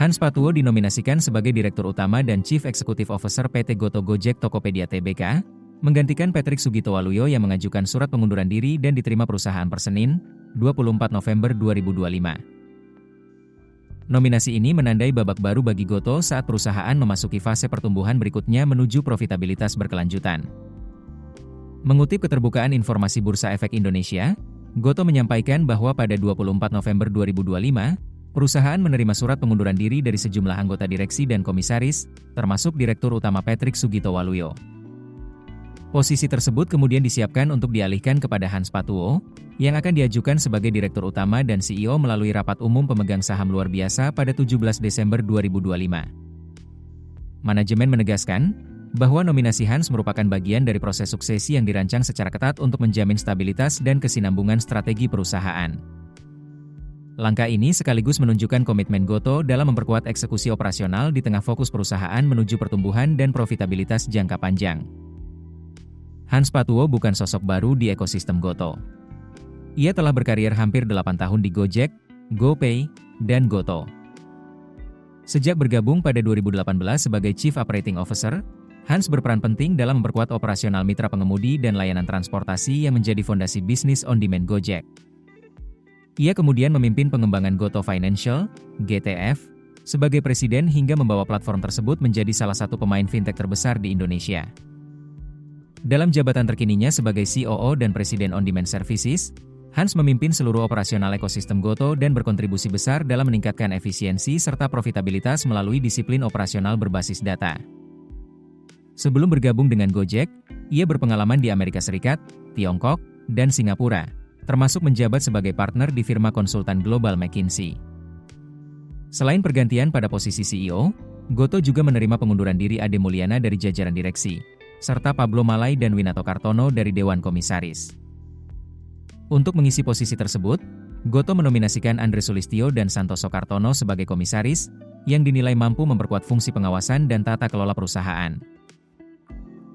Hans Patuwo dinominasikan sebagai Direktur Utama dan Chief Executive Officer PT Goto Gojek Tokopedia Tbk, menggantikan Patrick Sugitowaluyo yang mengajukan surat pengunduran diri dan diterima perusahaan per Senin, 24 November 2025. Nominasi ini menandai babak baru bagi Goto saat perusahaan memasuki fase pertumbuhan berikutnya menuju profitabilitas berkelanjutan. Mengutip keterbukaan informasi Bursa Efek Indonesia, Goto menyampaikan bahwa pada 24 November 2025, perusahaan menerima surat pengunduran diri dari sejumlah anggota direksi dan komisaris, termasuk Direktur Utama Patrick Sugitowaluyo. Posisi tersebut kemudian disiapkan untuk dialihkan kepada Hans Patuwo, yang akan diajukan sebagai Direktur Utama dan CEO melalui rapat umum pemegang saham luar biasa pada 17 Desember 2025. Manajemen menegaskan bahwa nominasi Hans merupakan bagian dari proses suksesi yang dirancang secara ketat untuk menjamin stabilitas dan kesinambungan strategi perusahaan. Langkah ini sekaligus menunjukkan komitmen Goto dalam memperkuat eksekusi operasional di tengah fokus perusahaan menuju pertumbuhan dan profitabilitas jangka panjang. Hans Patuwo bukan sosok baru di ekosistem Goto. Ia telah berkarir hampir 8 tahun di Gojek, GoPay, dan Goto. Sejak bergabung pada 2018 sebagai Chief Operating Officer, Hans berperan penting dalam memperkuat operasional mitra pengemudi dan layanan transportasi yang menjadi fondasi bisnis on-demand Gojek. Ia kemudian memimpin pengembangan Goto Financial, GTF, sebagai presiden hingga membawa platform tersebut menjadi salah satu pemain fintech terbesar di Indonesia. Dalam jabatan terkininya sebagai COO dan Presiden On-Demand Services, Hans memimpin seluruh operasional ekosistem Goto dan berkontribusi besar dalam meningkatkan efisiensi serta profitabilitas melalui disiplin operasional berbasis data. Sebelum bergabung dengan Gojek, ia berpengalaman di Amerika Serikat, Tiongkok, dan Singapura, termasuk menjabat sebagai partner di firma konsultan global McKinsey. Selain pergantian pada posisi CEO, Goto juga menerima pengunduran diri Ade Mulyana dari jajaran direksi, serta Pablo Malai dan Winato Kartono dari Dewan Komisaris. Untuk mengisi posisi tersebut, Goto menominasikan Andre Sulistyo dan Santoso Kartono sebagai komisaris, yang dinilai mampu memperkuat fungsi pengawasan dan tata kelola perusahaan.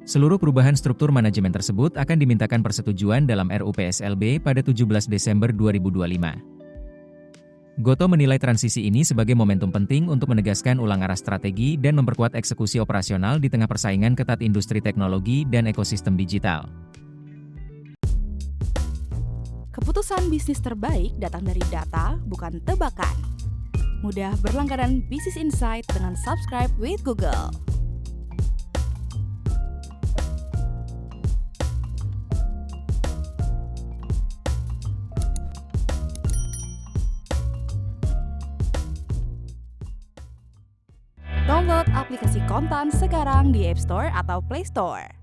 Seluruh perubahan struktur manajemen tersebut akan dimintakan persetujuan dalam RUU PSLB pada 17 Desember 2025. Goto menilai transisi ini sebagai momentum penting untuk menegaskan ulang arah strategi dan memperkuat eksekusi operasional di tengah persaingan ketat industri teknologi dan ekosistem digital. Keputusan bisnis terbaik datang dari data, bukan tebakan. Mudah berlangganan Business Insight dengan subscribe with Google. Download aplikasi Kontan sekarang di App Store atau Play Store.